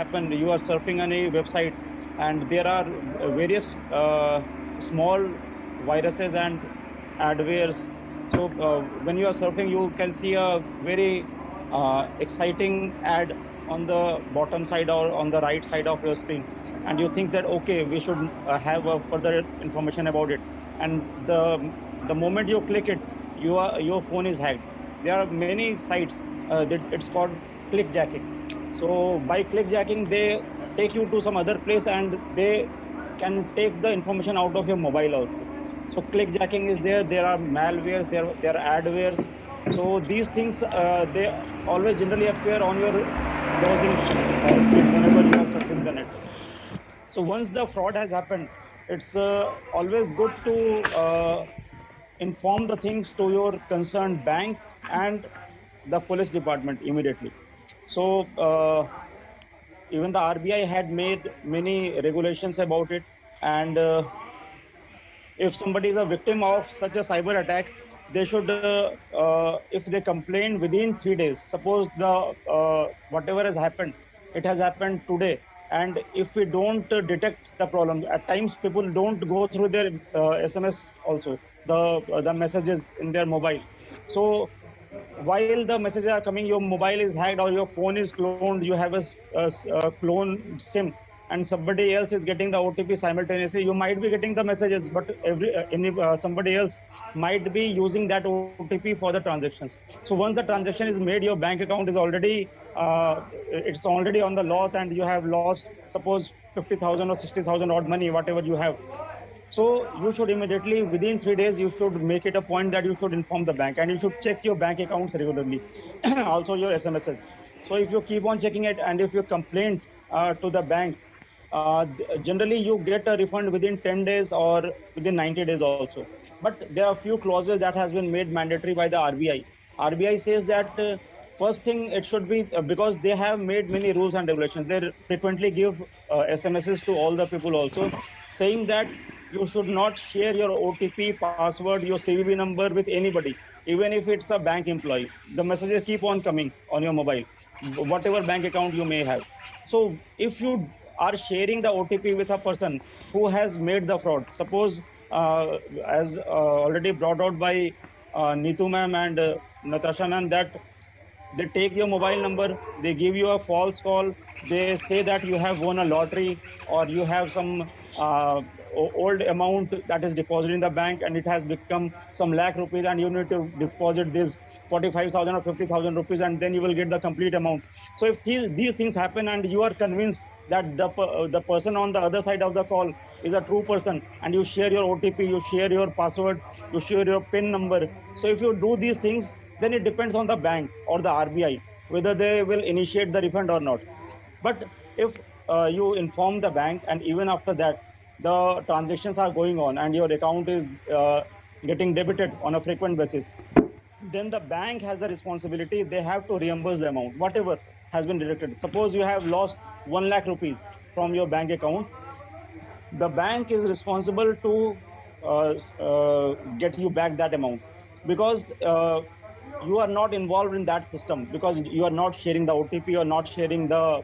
happen, you are surfing on a website and there are various small viruses and adwares. So when you are surfing, you can see a very exciting ad on the bottom side or on the right side of your screen, and you think that okay, we should have further information about it. And the moment you click it, your phone is hacked. There are many sites that it's called clickjacking. So by clickjacking, they take you to some other place and they can take the information out of your mobile also. So clickjacking is there. There are malwares. There are adwares. So these things they always generally appear on your browsing screen whenever you are surfing the net. So once the fraud has happened, it's always good to inform the things to your concerned bank and the police department immediately. So even the RBI had made many regulations about it, and if somebody is a victim of such a cyber attack, they should, if they complain within 3 days, suppose the whatever has happened, it has happened today, and if we don't detect the problem, at times people don't go through their SMS also, the messages in their mobile. So while the messages are coming, your mobile is hacked or your phone is cloned, you have a clone SIM, and somebody else is getting the OTP simultaneously. You might be getting the messages, but somebody else might be using that OTP for the transactions. So once the transaction is made, your bank account is already it's already on the loss, and you have lost, suppose 50,000 or 60,000 odd money, whatever you have. So you should immediately, within 3 days, you should make it a point that you should inform the bank, and you should check your bank accounts regularly, also your SMSs. So if you keep on checking it, and if you complain to the bank, generally you get a refund within 10 days or within 90 days also. But there are a few clauses that has been made mandatory by the RBI. RBI says that first thing, it should be because they have made many rules and regulations. They frequently give SMSs to all the people also, saying that you should not share your OTP, password, your CVV number with anybody, even if it's a bank employee. The messages keep on coming on your mobile, whatever bank account you may have. So if you are sharing the OTP with a person who has made the fraud, suppose as already brought out by Neetu ma'am and Natasha ma'am, that they take your mobile number, they give you a false call, they say that you have won a lottery or you have some old amount that is deposited in the bank and it has become some lakh rupees, and you need to deposit this 45,000 or 50,000 rupees, and then you will get the complete amount. So if these things happen and you are convinced that the person on the other side of the call is a true person, and you share your OTP, you share your password, you share your PIN number. So if you do these things, then it depends on the bank or the RBI whether they will initiate the refund or not. But if you inform the bank, and even after that the transactions are going on and your account is getting debited on a frequent basis, then the bank has the responsibility. They have to reimburse the amount, whatever has been deducted. Suppose you have lost 1 lakh rupees from your bank account, the bank is responsible to get you back that amount, because you are not involved in that system, because you are not sharing the OTP, you are not sharing the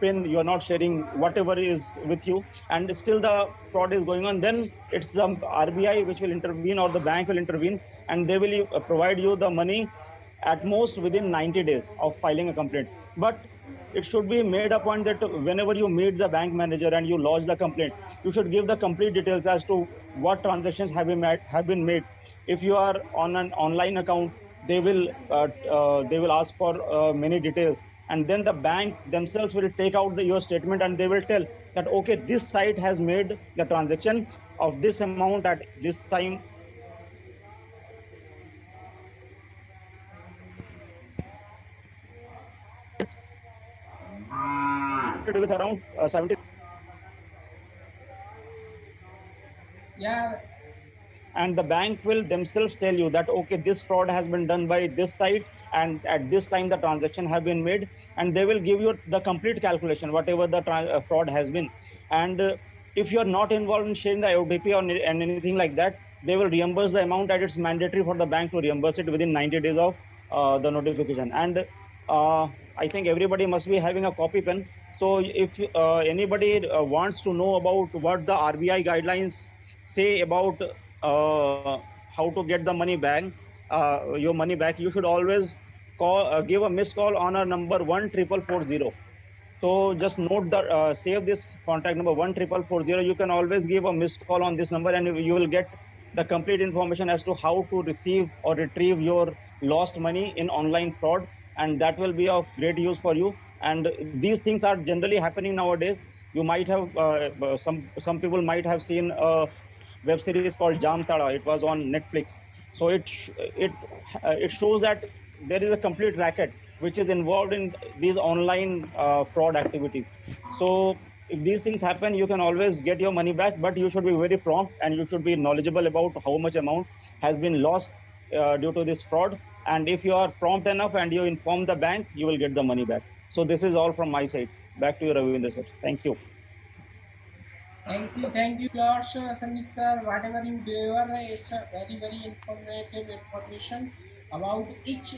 PIN, you are not sharing whatever is with you, and still the fraud is going on. Then it's the RBI which will intervene, or the bank will intervene, and they will provide you the money at most within 90 days of filing a complaint. But it should be made a point that whenever you meet the bank manager and you lodge the complaint, you should give the complete details as to what transactions have been made. If you are on an online account, they will ask for many details, and then the bank themselves will take out your statement, and they will tell that okay, this site has made the transaction of this amount at this time with around 70, Yeah, and the bank will themselves tell you that okay, this fraud has been done by this site, and at this time the transaction have been made, and they will give you the complete calculation whatever the fraud has been. And if you are not involved in sharing the OTP or and anything like that, they will reimburse the amount, that it's mandatory for the bank to reimburse it within 90 days of the notification. And I think everybody must be having a copy pen. So if anybody wants to know about what the RBI guidelines say about how to get the money back, your money back, you should always give a missed call on our number 14440. So just note that, save this contact number 14440. You can always give a missed call on this number, and you will get the complete information as to how to receive or retrieve your lost money in online fraud, and that will be of great use for you. And these things are generally happening nowadays. You might have some people might have seen a web series called Jamtara. It was on Netflix. So it shows that there is a complete racket which is involved in these online fraud activities. So if these things happen, you can always get your money back, but you should be very prompt and you should be knowledgeable about how much amount has been lost due to this fraud. And if you are prompt enough and you inform the bank, you will get the money back. So this is all from my side. Back to you, Ravinder sir. Thank you. Thank you, Lord Sandeep sir. Whatever you deliver, it's a very informative information about each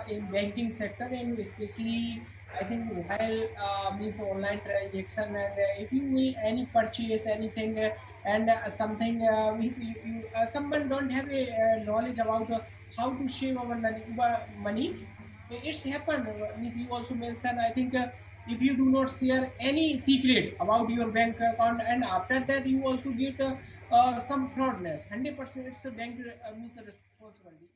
in banking sector, and especially I think while means online transaction, and if you will any purchase anything and something if someone don't have a knowledge about how to save our money, it's happened. Means you also mentioned, I think if you do not share any secret about your bank account, and after that you also get some fraudness, 100% it's the bank means a responsibility.